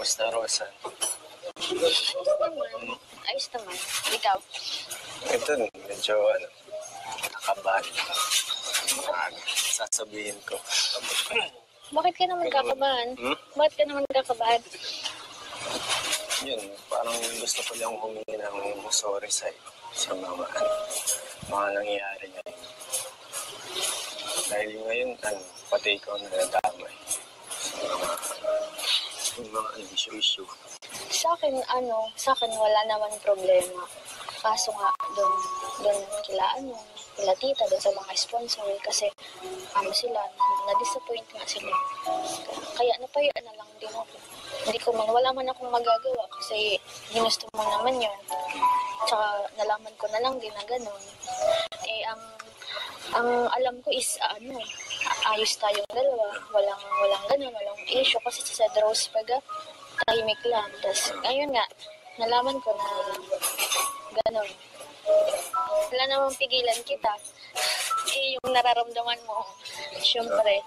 Kamusta, Rosa? Ayos naman. Ayos naman. Ikaw? Ito, medyo, nakabahan. Sasabihin ko. Bakit ka naman kakabahan? Bakit ka naman kakabahan? Yun, parang gusto ko lang humingi ng sorry sa mga nangyayari ngayon. Dahil ngayon, pati ikaw nadadamay. Yung mga issue. Sa akin wala naman problema. Kaso nga, doon kila tita, doon sa mga sponsor, kasi sila, na-disappoint nga sila. Kaya napayaan na lang din ako. Wala man akong magagawa kasi ginusto mo naman yun. Tsaka nalaman ko na lang din na gano'n. Ang alam ko is, ayos tayong dalawa. Walang gano'n, walang issue kasi sa Rose Paga, tahimik lang. Tapos, ngayon nga, nalaman ko na gano'n. Wala namang pigilan kita. Yung nararamdaman mo, syempre.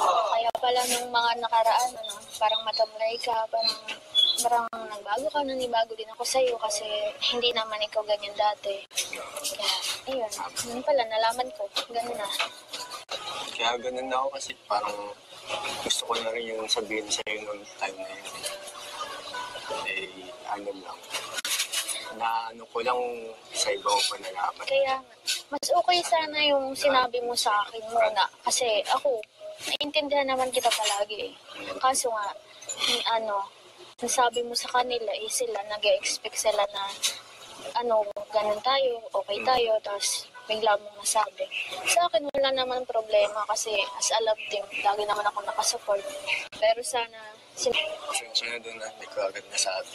Kaya pala nung mga nakaraan, parang matamlay ka, parang nagbago ka, nanibago din ako sa'yo kasi hindi naman ikaw ganyan dati. Kaya, ayun. Yun pala, nalaman ko. Ganun na. Kaya ganun na ako kasi parang gusto ko na rin yung sabihin sa'yo noong time na yun. Lang. Ko lang sa iba ko pa nalaman. Kaya, mas okay sana yung sinabi mo sa akin muna. Kasi ako, naiintindihan naman kita palagi. Kaso nga, nasabi mo sa kanila, sila, nag-expect sila na, ganun tayo, okay tayo, tapos bigla mong masabi. Sa akin, wala naman problema kasi as a love team, lagi naman ako nakasupport. Pero sana, Pasensya na doon na, hindi ko agad nasabi.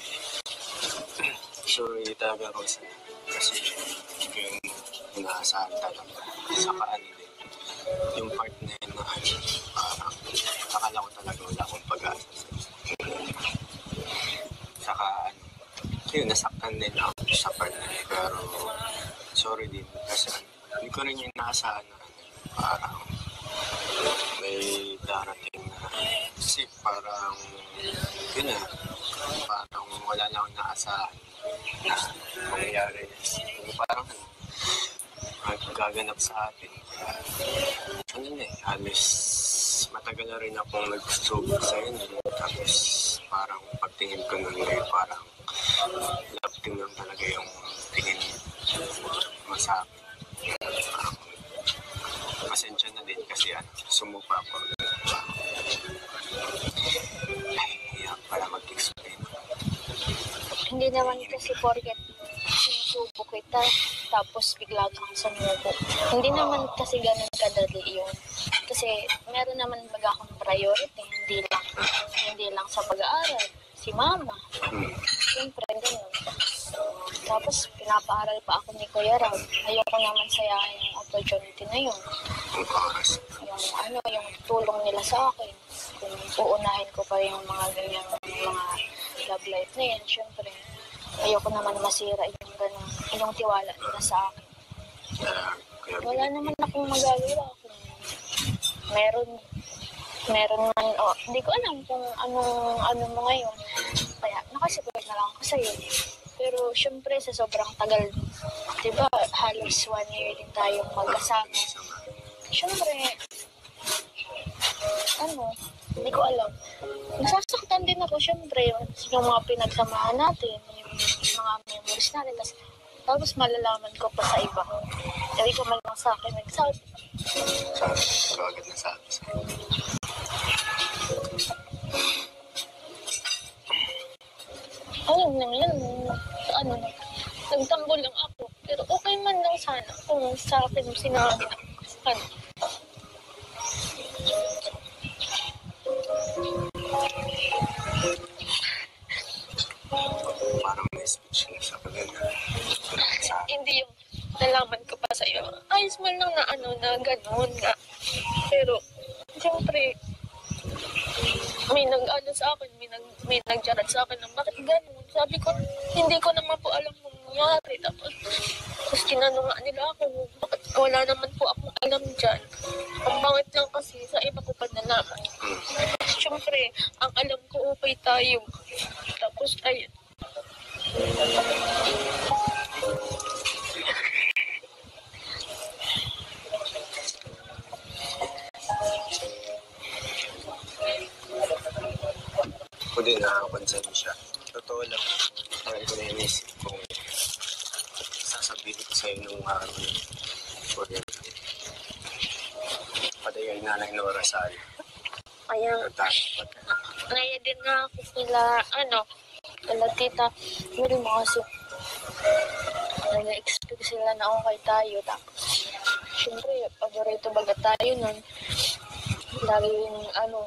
Sorry talaga, Rosa. Kasi hindi ko yung inaasahan talaga. Saka din. Yung part na yun na parang akala ko talaga wala akong pag-asa. Saka yun, nasaktan din ako sa part na yun. Pero sorry din kasi hindi ko rin yung inaasahan na parang may darating na kasi parang yun parang wala lang akong naasahan na mangyayari. Parang gaganap sa atin. Halos matagal na rin akong nagsusubok sa yun. Tapos parang pagtingin ko nun ngayon, parang love team lang talaga yung tingin mo sa akin. Pasensya na din kasi sumupa ako. Hirap pala mag-explain. hindi naman kasi porket sinusubo kita, tapos bigla kang sumuko. Hindi naman kasi ganun kadali yun. Kasi meron naman baga akong priority, hindi lang sa pag-aaral. Si mama, siyempre ganun. Tapos pinapaaral pa ako ni Kuya Rab. Ayoko naman sayangin yung opportunity na yun. Yung tulong nila sa akin. Kung uunahin ko pa yung mga ganyang mga love life na yan, syempre, ayoko naman masira yung ganun, yung tiwala nila sa akin. Wala naman akong magagawa kung meron man, hindi ko alam kung ano mo ngayon. Kaya nakasupport na lang ako sa'yo. Pero syempre sa sobrang tagal, diba, halos 1 year din tayong magkasama. Syempre, hindi ko alam. Nasasaktan din ako, syempre, yung mga pinagsamahan natin, yung mga memories natin, tapos malalaman ko pa sa iba. Sabi ko man lang sa akin, nagsabi. Sabi, agad na sabi sa akin. Alam naman, nagtanggol lang ako. Pero okay man lang sana kung sa akin sinabi na. Parang may speech na sa kanya. Hindi yung nalaman ko pa sa'yo. Ayos man lang na gano'n nga. Pero, siyempre, may sa akin, may nagjarat sa akin ng bakit gano'n. Sabi ko, hindi ko naman po alam kung nangyari. Tapos tinanong nga nila ako, bakit wala naman po akong alam dyan. Ang bangit lang kasi sa iba ko pa nalaman. syempre, ang alam ko okay tayo. Tapos, ayun. Ako din nakakapansin siya. Totoo lang, parang ko na inisip kung sasabihin ko sa'yo nung araw yun. Or patay ay nanay Nora Sally. Kaya, naya din nga ako kila tita Wilma kasi nag-expect sila na okay tayo. Tapos, syempre, paborito baga tayo nun. Lagi yung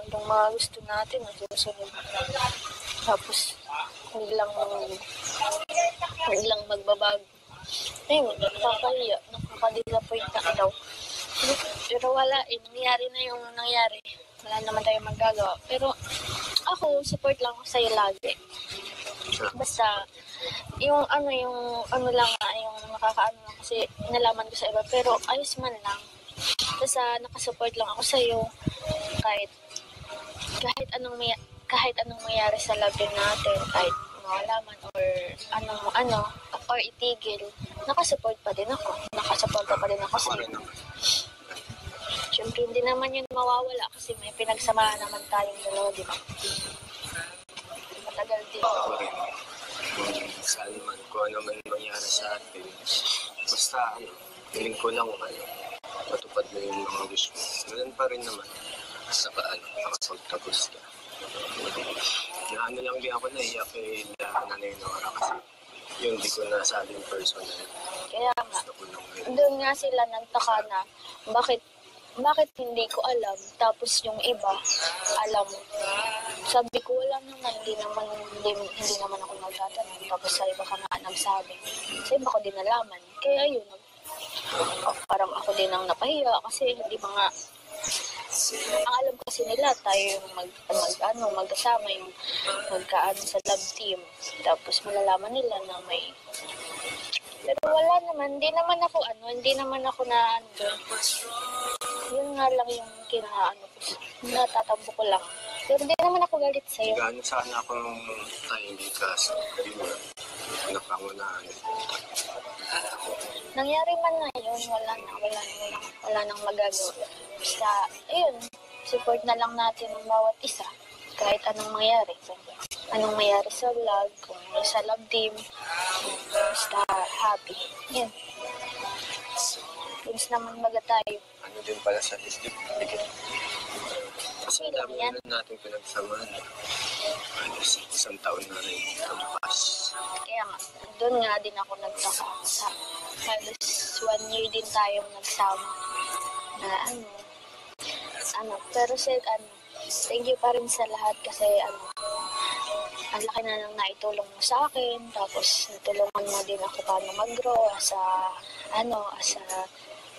yung mga gusto natin ang susunod. Tapos, biglang magbabago. Ayun, nakaka-disappoint na daw. Pero wala, nangyari na yung nangyari. Wala naman tayong magagawa. Pero ako, support lang ako sa'yo lagi. Basta, yung lang yung nakakaano lang kasi nalaman ko sa iba. Pero ayos man lang. Basta nakasupport lang ako sa'yo. Kahit anong mangyari sa love natin, kahit mawala man or itigil, nakasupport pa din ako. Nakasupport pa din ako sa'yo. Siyempre, hindi naman yun mawawala kasi may pinagsamahan naman tayong dalawa, di ba? Matagal din. Ako rin. Saan man, kung ano man mangyari sa atin. Basta, feeling ko lang, matupad mo yung mga gusto mo. Ganun pa rin naman. Basta nakapagtapos ka. Lang din ako naiyak kay nanay Nora kasi yun, di ko nasabi yung personal. Kaya nga, doon nga sila nagtaka na bakit hindi ko alam, tapos yung iba, alam. Sabi ko, wala naman, hindi naman ako nagtatanong, tapos sa iba ka nga nagsabi. Sa iba ko din nalaman. Kaya yun, parang ako din ang napahiya, kasi hindi mga, ang alam kasi nila, tayo yung magkasama, yung magkaano sa love team. Tapos malalaman nila na may. Pero wala naman, hindi naman ako na yun nga lang yung natatampo ko lang. Pero hindi naman ako galit sa'yo. Gano'n sana ako nung tahimik kasi yun, napangunahan. Nangyari man na yun, wala nang magagawa. Basta, ayun, support na lang natin ang bawat isa. Kahit anong mangyari. Anong mangyari sa vlog, kung sa love team, basta happy. Yan. Please naman maga tayo. Ano din pala sa lisdip. Kasi dami na natin pinagsamahan. Isang taon na rin kampas. Kaya nga, doon nga din ako nagtaka. Halos 1 year din tayong nagsama. Na pero thank you pa rin sa lahat kasi ang laki na nang naitulong mo sa akin. Tapos natulungan mo din ako paano mag-grow as a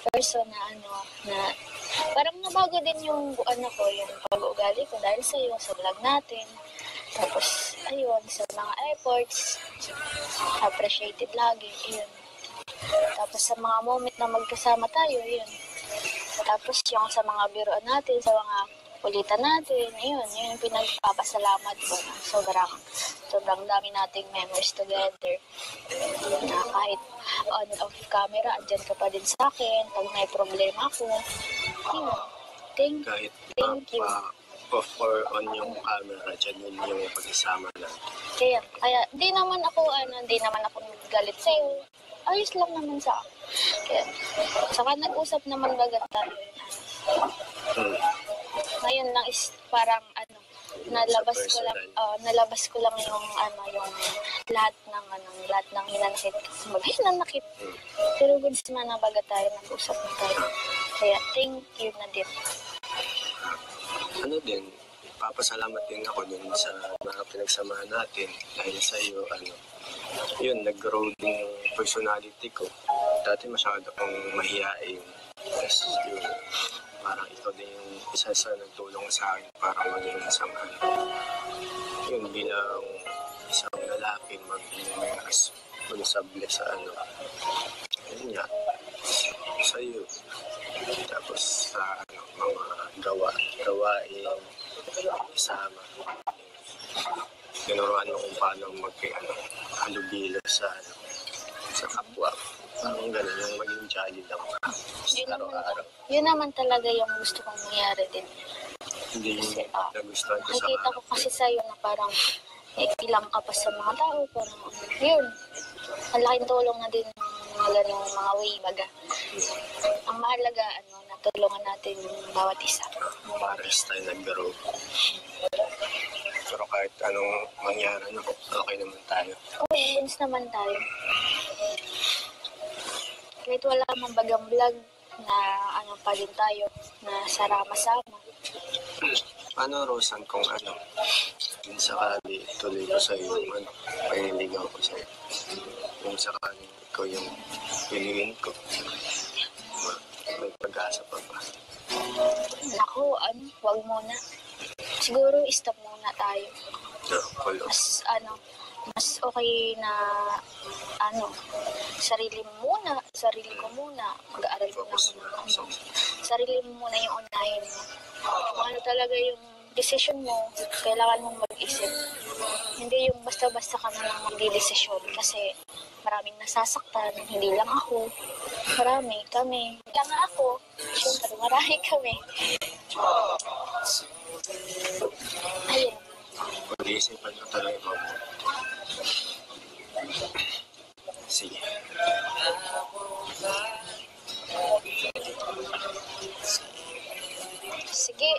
person na parang nabago din yung yung pag-uugali ko dahil sa iyo, sa vlog natin. Tapos, ayun, sa mga efforts, appreciated lagi, yun. Tapos sa mga moment na magkasama tayo, yun. Tapos yung sa mga biroan natin, sa mga kulitan natin, yun yung pinagpapasalamat ko na sobrang dami nating memories together. Na kahit on-off camera, andyan ka pa din sa akin. Pag may problema ako, yun. Thank you. Off or on yung camera, dyan yung pag-isama natin. Kaya, di naman ako galit sa'yo. Ayos lang naman sa akin. Kaya, saka nag-usap naman bagat tayo. Ngayon lang is parang nalabas ko lang yung lahat ng hinanakit. Hinanakit. Pero goods man na baga tayo, nag-usap na tayo. Kaya thank you na din. Papasalamat din ako dun sa mga pinagsamahan natin dahil sa iyo, yun, nag-grow din yung personality ko. Dati masyado akong mahihain. Tapos yun, parang ikaw din yung isa sa nagtulong sa akin para maging isang yun, bilang isang lalaki magsable sa yun nga, sa iyo. Tapos sa mga gawain, isama. Tinuruan mo kung paano halubilo sa kapwa. Parang gano'n, yung maging jolly lang araw-araw. Yun naman talaga yung gusto kong mangyari din. Hindi Kasi, nagustuhan ko sa nakikita ko kasi sa'yo na parang ilang ka pa sa mga tao. Parang, yun. Ang laking tulong na din mga ganong mga way, baga. Ang mahalaga, natulungan natin bawat isa. Pares tayo nag-grow. Pero kahit anong mangyari, okay naman tayo. Oo, friends naman tayo. Kahit wala mang bagang vlog, na pa din tayo, na sarama-sama. Paano, Rosan, kung yung sakali tuloy ko sa'yo yung paniligaw ko sa'yo? Yung sakali ikaw yung piliin ko, may pag-asa pa ba? Naku, wag muna. Siguro stop muna tayo. Mas okay na sarili ko muna, mag-aaral muna ako. Sarili mo muna yung unahin mo. Kung talaga yung decision mo, kailangan mong mag-isip. Hindi yung basta-basta ka na lang magdidesisyon kasi maraming nasasaktan, hindi lang ako. Marami kami. Hindi lang ako. Siyempre, marami kami. Ayun. Pag-iisipan ko talaga mo. Sige. Sige,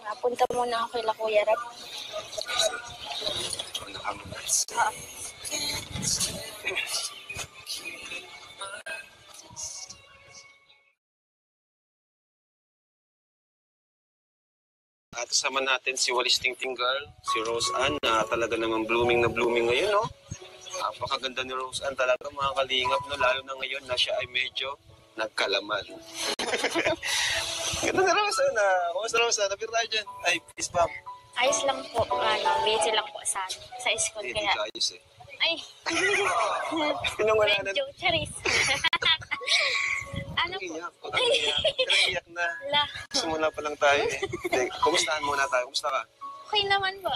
napunta muna ako kay Kuya Rap. Una ka muna. At kasama natin si Walis Tingting Girl, si Rose Ann, na talaga naman blooming na blooming ngayon, no? Napakaganda ni Rose Ann talaga, mga kalingap, no? Lalo na ngayon na siya ay medyo nagkalaman. Ganda ni Rose Ann, Kumusta Rose Ann? Napir tayo dyan. Ay, peace bomb. Ayos lang po. Busy lang po sa school. Hindi Kaya, ka ayos eh. ay, Pinangwala na. medyo charis. Po? Iyak na. Simula pa lang tayo eh. Kumustahan muna tayo. Kumusta ka? Okay naman po,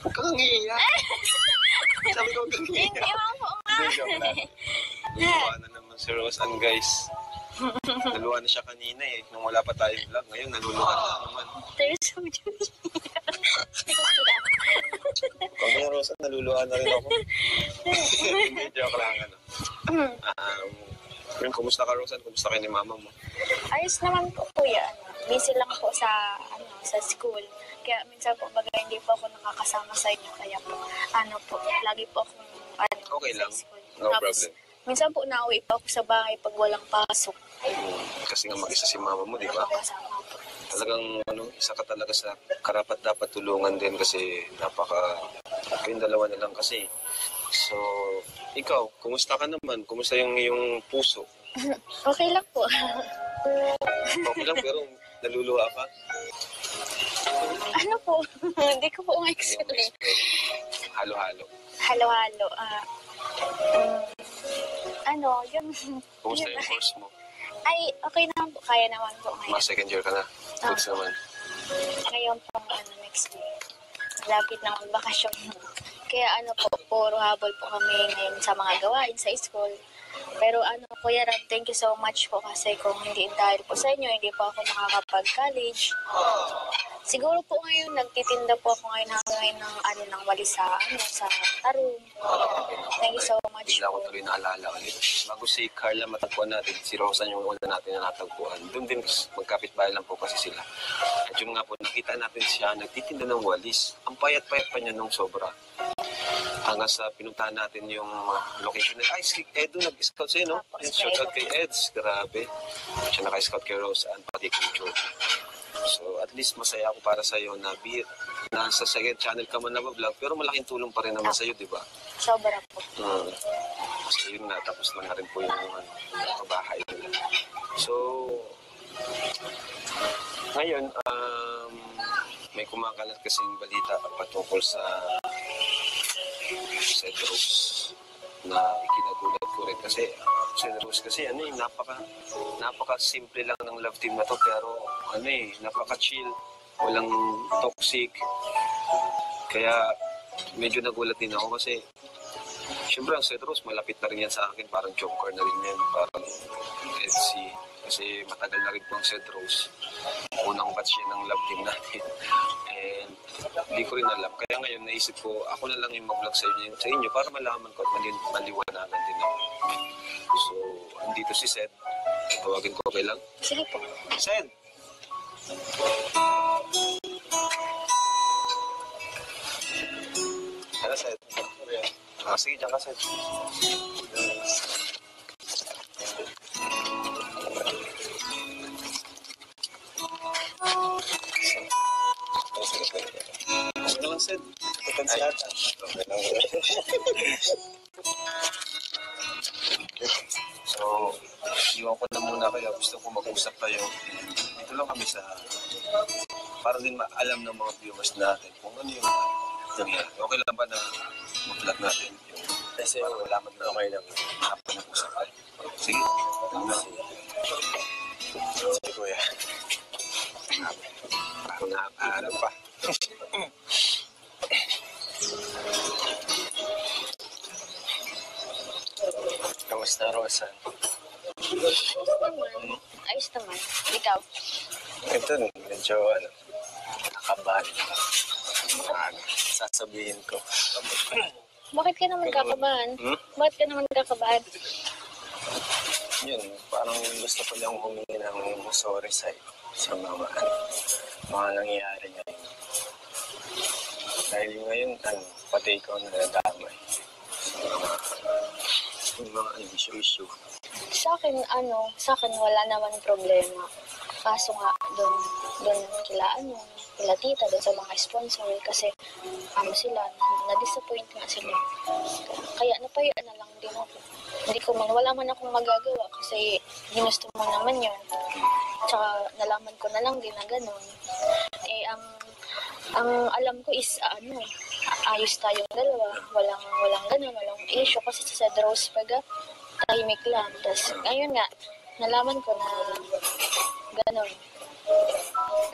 Kang iiyak. Sabi ko kang iiyak. Hindi po nga. Hindi, joke lang. Naluwa na naman si Rose Ann, guys. Naluwa na siya kanina eh. Nung wala pa tayong vlog. Ngayon, naluluha na naman. There's so much. Pag yung Rose Ann, naluluha na rin ako. Hindi, joke lang. Kumusta ka, Rose Ann? Kumusta kayo ni mama mo? Ayos naman po, kuya. Busy lang po sa school. Kaya minsan po baga hindi po ako nakakasama sa inyo. Kaya po, lagi po akong Okay sa lang. school. No Tapos, problem. minsan po nauwi po ako sa bahay pag walang pasok. Kasi nga mag-isa si mama mo, di ba? Kasama po. Talagang isa ka talaga sa karapat dapat tulungan din kasi kayong dalawa na lang kasi. So, ikaw, kumusta ka naman? Kumusta yung iyong puso? Okay lang po. Okay lang pero naluluha ka? Po? Hindi ko po ma-explain. Halo-halo. Halo-halo. Yun. Kumusta Yun yung course mo? Ay, okay naman po. Kaya naman po ngayon. Mga second year ka na? Goods naman. Ngayon po, next year. Lapit na magbakasyon. Kaya puro habol po kami ngayon sa mga gawain sa school. Pero Kuya Rab, thank you so much po kasi kung hindi dahil po sa inyo, hindi po ako nakakapag-college. Siguro po ngayon, nagtitinda po ako ngayon ng walis sa Tarong. Thank you so much Bigla ko po. tuloy naalala ulit. Bago si Carla matagpuan natin, si Rosa yung una natin na natagpuan. Doon din magkapit-bahay lang po kasi sila. At yung nga po, nakita natin siya nagtitinda ng walis. Ang payat-payat pa niya nung sobra. Hanggang sa pinuntahan natin yung location nila. Ay, si Edo nag-scout sa'yo, no? Yung shout out kay Eds. Grabe. Siya naka-scout kay Rosa and pati kay Joe. So, at least masaya ako para sa'yo na nasa second channel ka man na vlog, pero malaking tulong pa rin naman sa'yo, di ba? Sobra po. So, yun na. Tapos na rin po yung kabahay nila. So, ngayon, may kumakalat kasing balita patungkol sa drugs na ikinagulat ko rin kasi Sir Rose kasi napaka-simple lang ng love team na to, pero napaka-chill, walang toxic. Kaya medyo nagulat din ako kasi siyempre ang Sir Rose malapit na rin yan sa akin, parang joker na rin yan, parang LC. Kasi matagal na rin po ang Sir Rose. Unang batch yan ng love team natin. And hindi ko rin alam. Kaya ngayon naisip ko, ako na lang yung mag-vlog sa inyo para malaman ko at maliwanagan din ako. So, andito si Sed. Tawagin ko, okay lang? Sige po. Sed! Tara, Sed. Sige, dyan ka, Sed. Okay lang, Sed. Tutan sa lahat. Okay lang. So, iwan ko na muna kayo. Gusto ko mag-usap tayo. Dito lang kami para din maalam ng mga viewers natin kung ano yung nangyari. Okay lang ba na mag-vlog natin? Kasi malaman na okay lang. Mag-usap tayo. Sige. Sige, kuya. Parang pa. Kamusta, Rosa? Ayos naman. Ikaw? Ito, medyo nakabahan. Sasabihin ko. Bakit ka naman kakabahan? Bakit ka naman kakabahan? Yun, parang gusto ko lang humingi ng sorry sa mga nangyayari ngayon. Dahil ngayon, pati ikaw nadadamay. Yung mga issue. Sa akin wala naman problema. Kaso nga, doon kila tita, doon sa mga sponsor, kasi sila, na-disappoint nga sila. Kaya napayaan na lang din ako. Wala man akong magagawa kasi ginusto mo naman yun. Tsaka nalaman ko na lang din na gano'n. Ang alam ko is, ayos tayong dalawa. Walang gano'n, walang issue kasi sa Rose Pega, tahimik lang. Tapos, ngayon nga, nalaman ko na gano'n.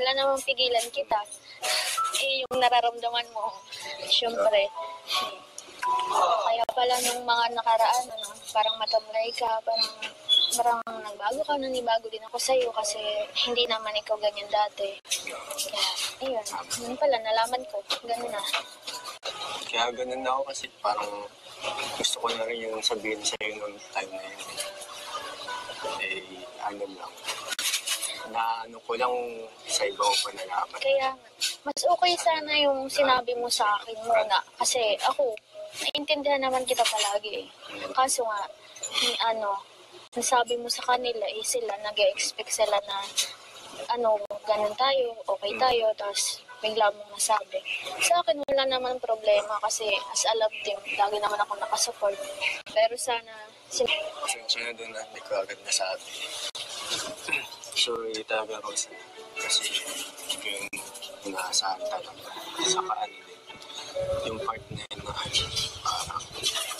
Wala namang pigilan kita. Yung nararamdaman mo, syempre. Kaya pala nung mga nakaraan, parang matamlay ka, parang nagbago ka, nanibago din ako sa'yo kasi hindi naman ikaw ganyan dati. Kaya, yun pala, nalaman ko, gano'n na. Kaya ganun na ako kasi parang gusto ko na rin yung sabihin sa'yo noong time na yun. Lang. Ko lang sa iba ko pa nalaman. Kaya, mas okay sana yung sinabi mo sa akin muna. Kasi ako, naiintindihan naman kita palagi eh. Kaso nga, nasabi mo sa kanila sila, nag-expect sila na ganun tayo, okay tayo, tapos bigla mong nasabi. Sa akin, wala naman problema kasi as a love team, lagi naman ako nakasupport. Pero sana, Pasensya na doon na hindi ko agad nasabi. Sorry talaga, Rosa. Kasi hindi ko yung inaasahan talaga. Saka yung part na yun na parang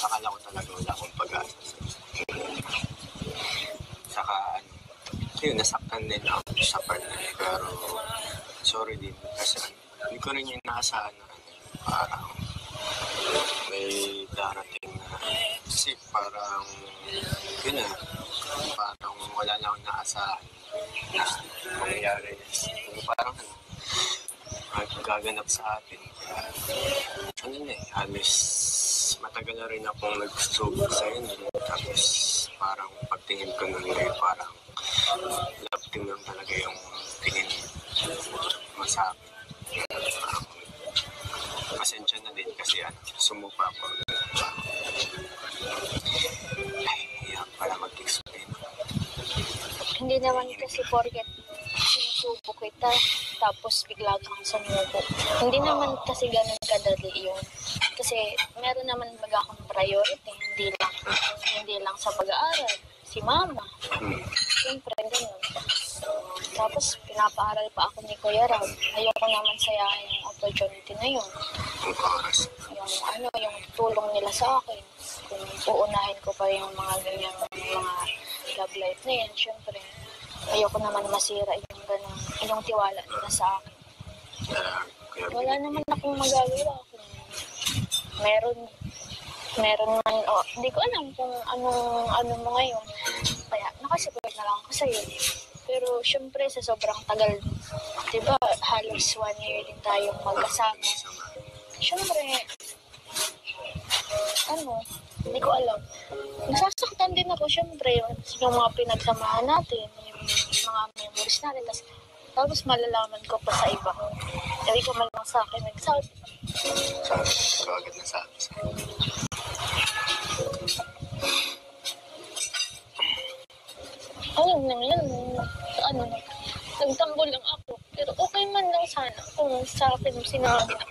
akala ko talaga wala akong pag-asa. Saka nasaktan din ako sa part na yun. Pero sorry din kasi hindi ko rin yung inaasahan na parang may darating na kasi parang parang wala na akong naasahan na mangyayari. Parang gaganap sa atin. Halos matagal na rin akong nagsusubok sa yun. Tapos parang pagtingin ko nun parang love team lang talaga yung tingin mo sa akin. Pasensya na din kasi sumupa ako. Para mag-explain. hindi naman kasi porket sinusubo kita, tapos bigla kang sumubo. Hindi naman kasi ganun kadali yun. Kasi meron naman baga akong priority, hindi lang sa pag-aaral. Si mama. Siyempre, ganun. Tapos, pinapaaral pa ako ni Kuya Rab. Ayoko naman sayahin yung opportunity na yun. Yung tulong nila sa akin. Kung uunahin ko pa yung mga ganyan mga love life na yan. Siyempre, ayoko naman masira yung ganun, yung tiwala nila sa akin. Kaya Wala naman akong magagawa kung meron man, hindi ko alam kung ano mo ngayon. Kaya nakasupport na lang ako sa'yo. Pero syempre sa sobrang tagal, diba, halos 1 year din tayong magkasama. Syempre, hindi ko alam. Nasasaktan din ako, syempre, yung mga pinagsamahan natin, yung mga memories natin, tapos malalaman ko pa sa iba. Hindi ko man lang sa akin nagsabi. agad na sabi sa Ayun lang yun. Nagtanggol lang ako. Pero okay man lang sana kung sa akin sinabi na.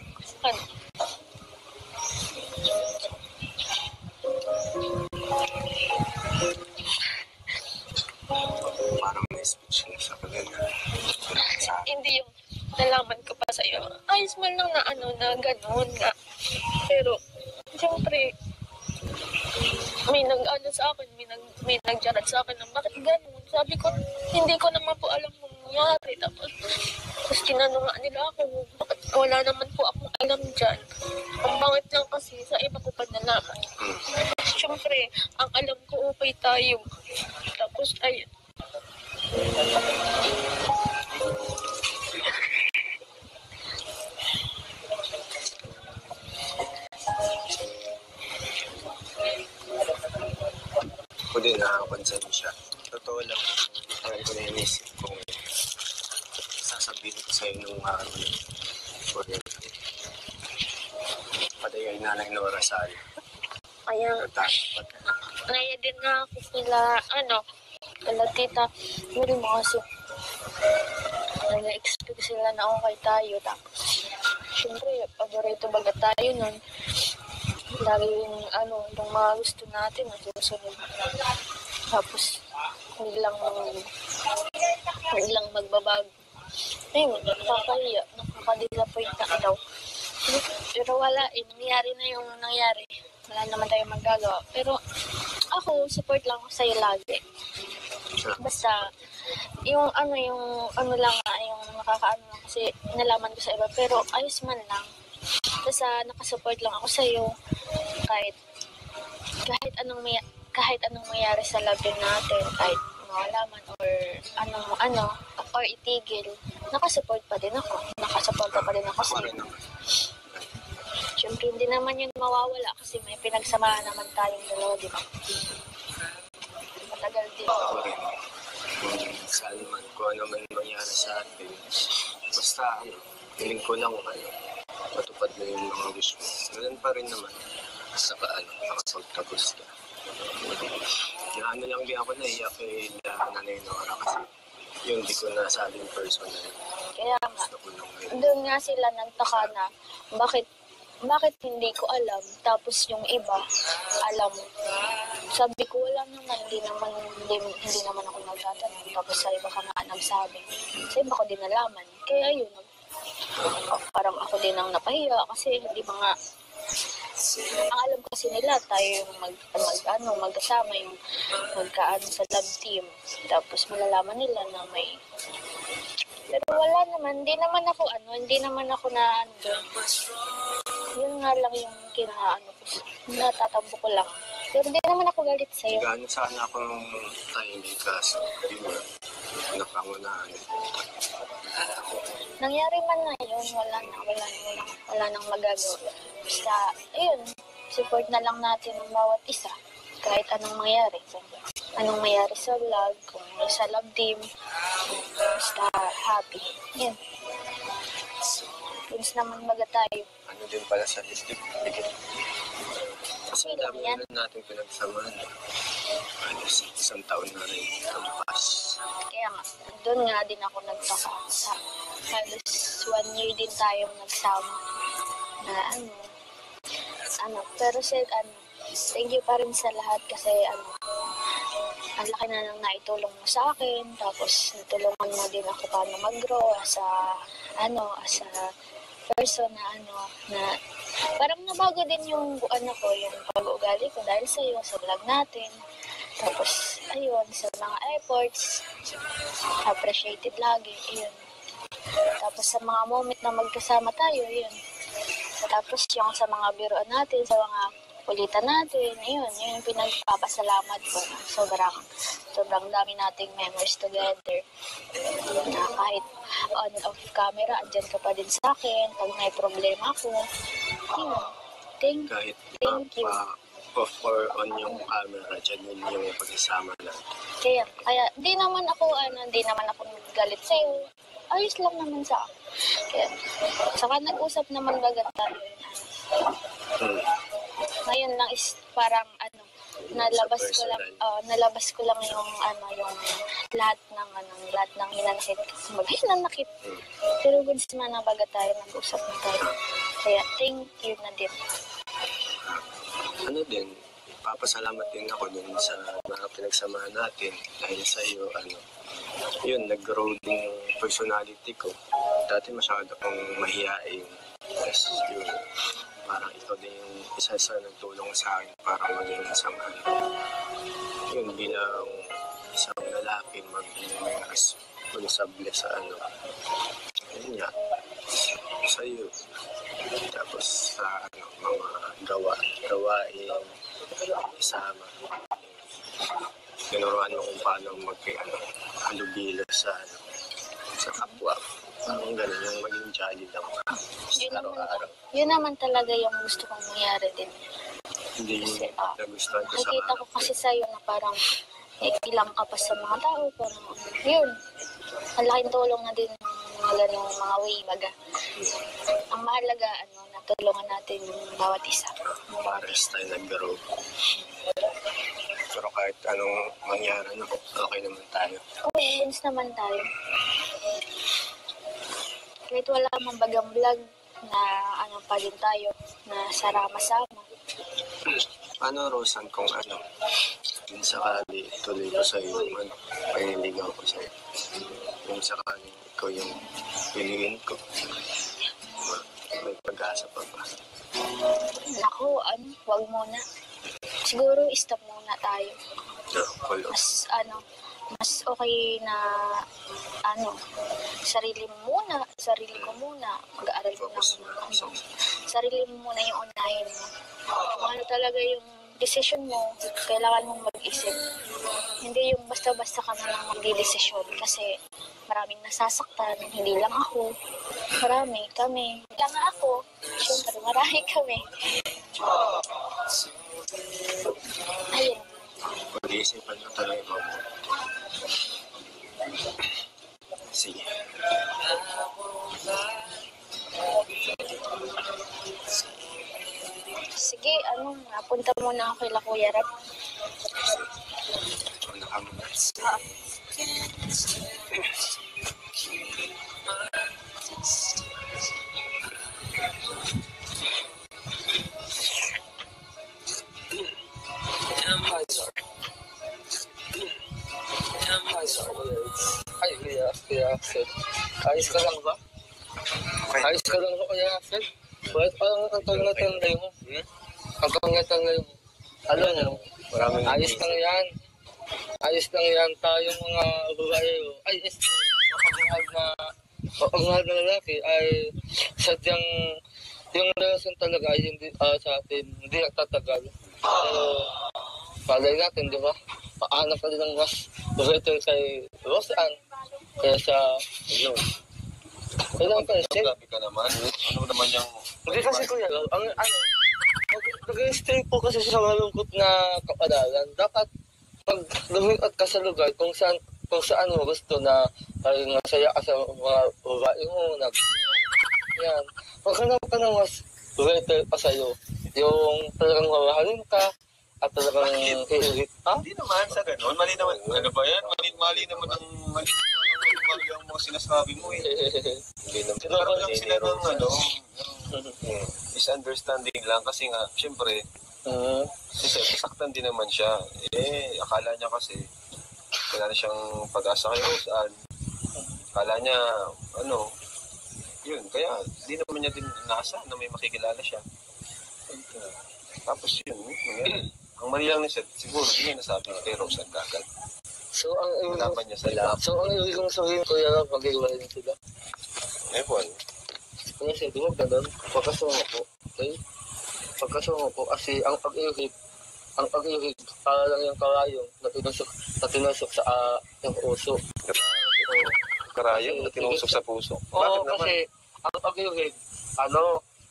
parang may speechless ako din sa Hindi yung nalaman ko pa sa'yo. Ayos man lang na na gano'n nga. Pero, siyempre, may sa akin, may nagjarat sa akin ng bakit gano'n. Sabi ko, hindi ko naman po alam kung nangyari. Tapos tinanong nga nila ako, bakit wala naman po akong alam dyan. Ang bangit lang kasi sa iba ko pa nalaman. Siyempre, ang alam ko, okay tayo. Tapos, ayun. ko din nakapansin siya. Totoo lang, parang ko na inisip kung sasabihin ko sa'yo nung araw na or patay ay nanay Nora Sal. Kaya, naya din nga ako kala tita, hindi mo kasi nag-expect sila na okay tayo. Tapos, syempre, paborito baga tayo nun. Lagi yung yung mga gusto natin, nasusunod. Tapos, biglang magbabago. Ayun, nakaka-disappoint na daw. Pero wala, nangyari na yung nangyari. Wala naman tayong magagawa. Pero, ako, support lang ako sa'yo lagi. Basta, yung nakakaano lang kasi nalaman ko sa iba. Pero, ayos man lang. Basta, nakasupport lang ako sa'yo. Kahit anong mangyari sa love natin, kahit mawala man or itigil, nakasupport pa din ako. Nakasupport pa din ako sa'yo. Siyempre, hindi naman yun mawawala kasi may pinagsamahan naman tayong dalawa, di ba? Matagal din. Saan man, kung ano man mangyari sa atin, basta, feeling ko lang, matupad mo yung mga gusto mo. Ganun pa rin naman, basta nakapagtapos ka. Lang din ako naiyak kay Nanay Nora kasi yung di ko nasabing personal. Kaya nga, doon nga sila nagtaka na bakit hindi ko alam, tapos yung iba, alam. Sabi ko, wala naman, hindi naman ako nagtatanong, tapos sa iba ka nga nagsabi. Sa iba ko din nalaman. Kaya yun, parang ako din ang napahiya, kasi hindi ba nga, ang alam kasi nila, tayo yung magkasama, yung magkaan sa love team. Tapos malalaman nila na may. Pero wala naman, hindi naman ako na yun nga lang yung natatampo ko lang. Pero hindi naman ako galit sa'yo. Gano'n sana ako nung timing kasi, di ba, napangunahan. Nangyari man na yun, wala nang magagawa. Basta, ayun, support na lang natin ang bawat isa. Kahit anong mangyari. Anong mangyari sa vlog, kung sa love team, basta happy. Yan. Tunes naman baga tayo. Ano din pala sa dibdib. Kasi dami na natin pinagsamahan. Isang taon na rin kampas. Kaya nga, doon nga din ako nagtaka. Halos 1 year din tayong nagsama. Na pero thank you pa rin sa lahat kasi ang laki na nang naitulong mo sa akin. Tapos natulungan mo din ako paano mag-grow as a person na parang nabago din yung yung pag-uugali ko dahil sa iyo, sa vlog natin. Tapos, ayun, sa mga efforts, appreciated lagi, ayun. Tapos sa mga moment na magkasama tayo, yun. Tapos yung sa mga biruan natin, sa mga kulitan natin, yun yung pinagpapasalamat ko na sobrang dami nating memories together. Na kahit on off camera, andyan ka pa din sa akin. Pag may problema ako, yun. Kahit Thank you. off or on yung camera, dyan yun yung pag-isama natin. Kaya, di naman ako galit sa'yo. Ayos lang naman sa akin. Kaya, saka nag-usap naman bagat tayo. Ngayon lang is parang nalabas ko lang yung lahat ng hinanakit. Hinanakit. Pero goods man na bagat tayo, nag-usap na tayo. Kaya, thank you na din. Ano din, papasalamat din ako dun sa mga pinagsamahan natin dahil sa iyo, yun, nag-grow din yung personality ko. Dati masyado akong mahihain. Tapos yun, parang ikaw din yung isa sa nagtulong sa akin para maging isang yun, bilang isang lalaki, maging responsable sa yun nga, sa iyo. Tapos sa mga gawain, isama. Tinuruan mo kung paano halubilo sa kapwa. Ang ganun, yung maging jolly lang. Araw-araw. Yun naman talaga yung gusto kong mangyari din. Hindi Kasi, nagustuhan ko sa nakita ko kasi sa'yo na parang ilang ka pa sa mga tao. Parang, yun. Ang laking tulong na din ng mga ganong mga way, baga. Ang mahalaga, natulungan natin yung bawat isa. pares tayo nag-grow. Pero kahit anong mangyari, okay naman tayo. Friends naman tayo. Kahit wala mang bagang vlog na pa din tayo, na sarama-sama. Ano, Rosan, kung yung sakali tuloy ko sa iyo, paniligaw ko sa iyo. Yung sakali ikaw yung pinigin ko, may pag-asa pa ba? Naku, wag muna. Siguro stop muna tayo. Mas okay na sarili ko muna, mag-aaral muna ako. Sarili mo muna yung unahin mo. Kung ano talaga yung decision mo, kailangan mong mag-isip. Hindi yung basta-basta ka na lang mag-desisyon kasi maraming nasasaktan, hindi lang ako. Marami kami. Hindi lang ako. Siyempre, marami kami. Ayun. Pag-iisipan ko talaga mabuti. Sige. Sige, napunta muna ako kay Kuya Rap. Una ka muna. Ay, Kuya Axel. Ayos ka lang ba? Ayos ka lang ba, Kuya Axel? Bakit parang ang tangatangay mo? Ang tangatangay mo. Alam mo, ayos lang yan. Ayos lang yan tayong mga babae. Ay, mapagmahal na lalaki ay sadyang yung relasyon talaga ay hindi sa atin, hindi nagtatagal. Pero palay natin, di ba? Paano ka din ang mas better kay Roseanne kaya sa kailangan pa siya. Grabe ka naman. Ano naman yung... Hindi kasi kuya, nag-stay po kasi sa malungkot na kapadalan. Dapat pag lumipat ka sa lugar kung saan mo gusto na masaya ka sa mga babae mo, yan. Maghanap ka ng mas better pa sa'yo. Yung talagang mamahalin ka, at talagang hihirit. Ha? Hindi naman sa ganun. Mali naman. Ano ba yan? Mali naman ang mga sinasabi mo eh. Hindi naman. Nagkaroon lang sila ng misunderstanding lang kasi nga, syempre, kasi saktan din naman siya. Akala niya kasi wala na siyang pag-asa kay Roseanne. Akala niya, yun. Kaya, di naman niya din nasa na may makikilala siya. Tapos yun, Ang mali lang ni Seth, siguro, hindi niya nasabi kay Rosan kagad. So, ang Nalaman niya sa iba. ibig kong sabihin, Kuya Rob, mag-iwalay na sila. Ewan. Kaya siya, di ba ganun? Pagkasama po. Okay? Pagkasama po, kasi ang pag-ibig, para lang yung karayong na tinusok sa yung puso. Karayong na tinusok sa puso. Oo, Bakit naman? kasi ang pag-ibig,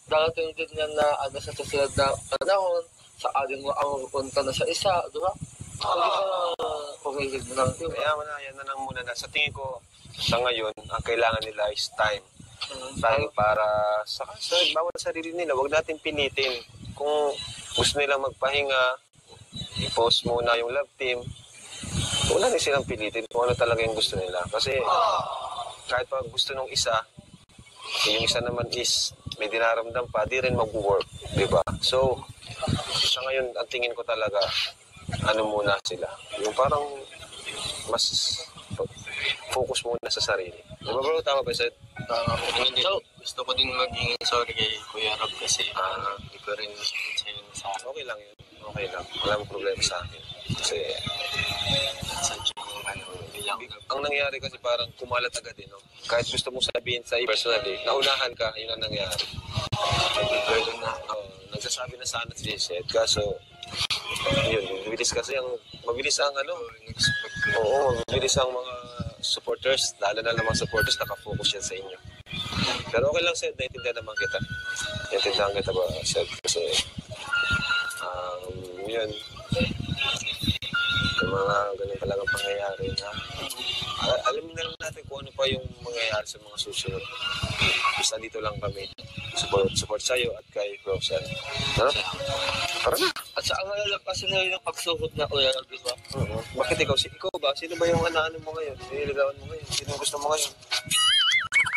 darating din yan na sa susunod na panahon, sa aling mo ang punta na sa isa, di ba? Hindi ka pag-ibig mo lang. Kaya mo na, yan na lang muna na. Sa tingin ko, sa ngayon, ang kailangan nila is time. Time para sa bawat sarili nila. Huwag natin pinitin. Kung gusto nila magpahinga, i-post muna yung love team. Huwag natin silang pilitin kung ano talaga yung gusto nila. Kasi kahit pa gusto nung isa, yung isa naman is may dinaramdam pa, di rin mag-work. Diba? So, sa ngayon, ang tingin ko talaga, ano muna sila. Yung parang mas focus muna sa sarili. Diba bro? Tama ba, Seth? Hindi. Gusto ko din maging sorry kay Kuya Rob kasi hindi ko rin sa'yo sa Okay lang yun. Okay lang. Wala mong problema sa akin. Kasi sadyang bilang ang nangyari kasi parang kumalat agad no? Kahit gusto mong sabihin sa personally, naunahan ka, yun ang nangyari. Nagsasabi na sana si Seth, kaso yun, mabilis kasi mabilis ang mabilis ang mga supporters, lalo na mga supporters, nakafocus yan sa inyo. Pero okay lang, Seth, naiintindihan naman kita. Naiintindihan kita ba, Seth? Kasi yun, yung mga ganun talagang pangyayari na alam na lang natin kung ano pa yung mangyayari sa mga susunod. Basta dito lang kami. Support sa'yo at kay Rosan. Tara na. At sa ang alam kasi na rin ang pagsuhot na Kuya Rob, di ba? Bakit ikaw ba? Sino ba yung ano mo ngayon? Nililigawan mo ngayon? Sino gusto mo ngayon?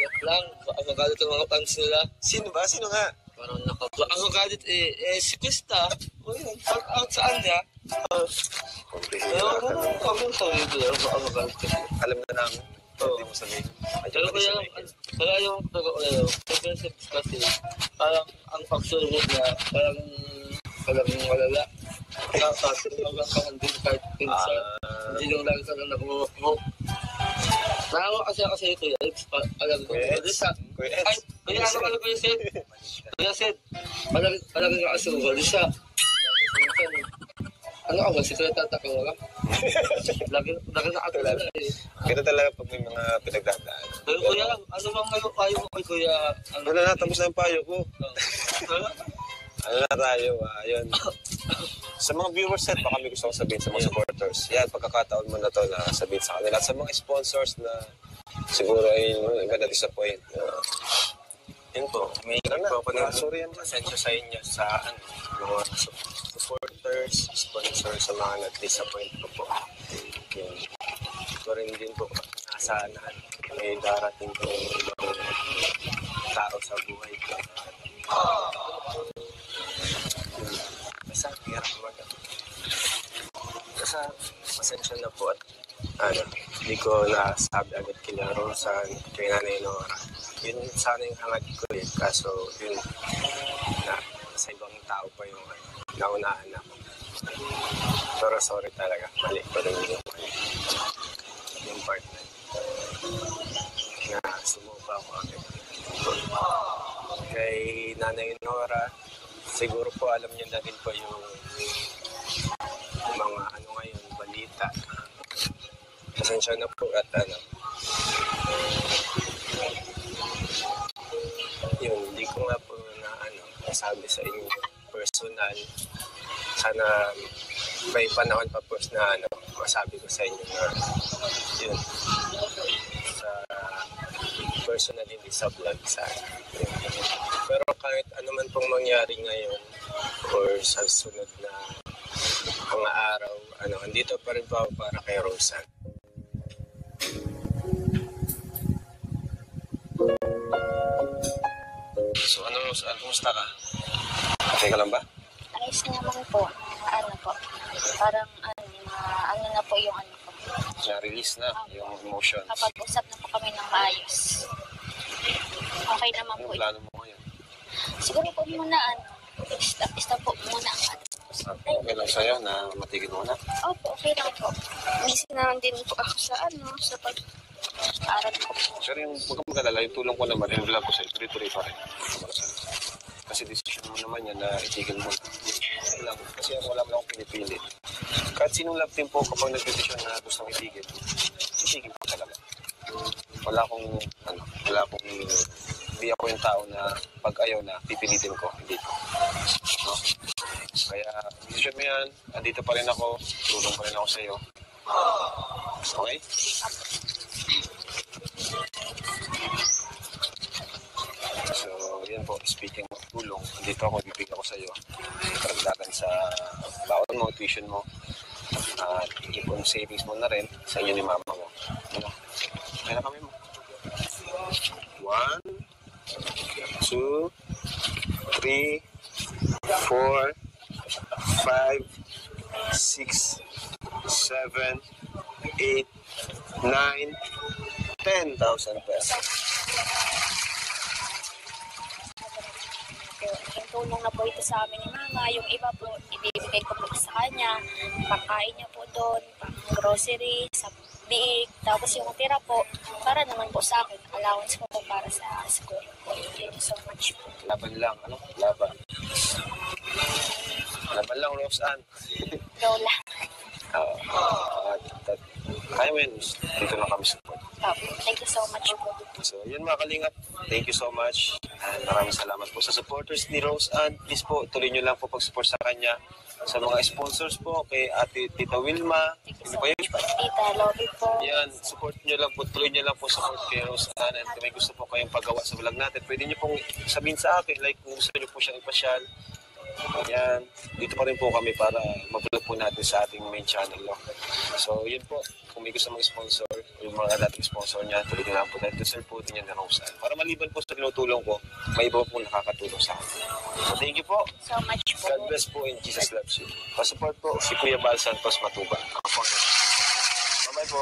Yan lang, baka magalit ang mga fans nila. Sino ba? Sino nga? parang Ang magalit si Krista. O yun, out saan niya? Huwag mong sabihin ko yan, baka magalit kasi. Alam na namin. Hindi mo sabihin. Pero kaya yung taga-ulo, kasi parang ang pagsuhot niya, parang malala. Tapos, hanggang ka din kahit pinsa. Hindi lang lagi ka lang nakumukmuk. Nakawa kasi ito yan. Alam ko. Ay, kaya ano ko yung Seth? Kaya Seth, palagi nga kasi ugali siya. Ano ka ba? Sikretat ka wala? Lagi na atulala eh. Kita talaga pag may mga pinagdadaan. Pero kuya, ano bang ayaw mo kay kuya? Ano na, tapos na yung payo ko. Ano na tayo, ayun. Sa mga viewers set, baka may gusto kong sabihin sa mga supporters. Yan, pagkakataon mo na to na sabihin sa kanila. At sa mga sponsors na siguro ay iba na disappoint. yun po, may sorry yan. pasensya sa inyo sa mga supporters, sponsors sa mga nag-disappoint ko po. Yun. Ito rin din po nasa may darating po ibang tao sa buhay ko. Basta hirap basta pasensya na po at hindi ko nasabi agad kila Rosan, kay Nanay Nora. Yun sana yung hangad ko kaso yun na sa ibang tao pa yung naunahan na ako. Pero sorry talaga, mali ko rin yung part na sumupa ako agad. Kay Nanay Nora, siguro po alam niyo na din po yung mga ngayon, balita. Pasensya na po at yun, hindi ko nga po na nasabi sa inyo personal. Sana may panahon pa po na masabi ko sa inyo na yun sa personal, hindi sa vlog sana. Pero kahit ano man pong mangyari ngayon or sa sunod na mga araw, andito pa rin po ako para kay Rosan. So Rosan, kumusta ka? Okay ka lang ba? Ayos naman po. Po. Parang na po yung ko. Na-release na yung emotions. Kapag-usap na po kami ng maayos. Okay naman po. Anong plano mo ngayon? Siguro po muna, stop po muna ang Okay lang sa'yo na matigil muna. Opo, okay lang po. Busy na din po ako sa sa pag-aaral ko po. Pero yung huwag kang mag-alala, yung tulong ko naman, yung vlog ko sa'yo, tuloy-tuloy pa rin. Kasi decision mo naman yan na itigil mo. Okay lang, kasi wala mo lang akong pinipili. Kahit sinong love team po kapag nag-decision na gustong itigil, itigil po talaga. Wala akong, hindi ako yung tao na pag ayaw na, pipilitin ko, hindi ko. No? Kaya, decision mo yan, andito pa rin ako, tulong pa rin ako sa'yo. Okay? So, yan po, speaking of tulong, andito ako, bibigyan ko sa'yo. Karagdagan sa bawat mo, tuition mo, at ipon savings mo na rin sa inyo ni mama mo. Ano? Kaya na kami mo. 1, 2, 3, 4, 5, 6, 7, 8, 9, 10,000 pesos. Yung tulong na po ito sa amin ni Mama. Yung iba po, ibibigay ko po sa kanya. Pagkain niya po doon, pang grocery, sa biig. Tapos yung tira po, para naman po sa akin. Allowance ko po para sa school. Thank you so much po. Laban lang, ano? Laban. Laban lang, Roseanne. Go lang. Kaya mo yun, dito na kami support. Thank you so much po. So, yun mga kalingap. Thank you so much. And maraming salamat po sa supporters ni Roseanne. Please po, tuloy nyo lang po pag-support sa kanya. Sa mga sponsors po, kay Ate Tita Wilma. Thank you so much po, Tita Lobby po. Yan, support nyo lang po, tuloy nyo lang po support kay Roseanne. And kung may gusto po kayong paggawa sa vlog natin, pwede nyo pong sabihin sa akin, like kung gusto nyo po siyang ipasyal. Yan, dito pa rin po kami para mag-vlog po natin sa ating main channel. No? So, yun po, kung may gusto mag-sponsor, yung mga dating sponsor niya, tuloy nyo lang po dahil deserve po din yan na Roseanne. Para maliban po sa tinutulong ko, may iba po nakakatulong sa akin. So, thank you po. So much po. God bless po and Jesus loves you. Pa-support po si Kuya Bal Santos Matuba. Bye-bye po.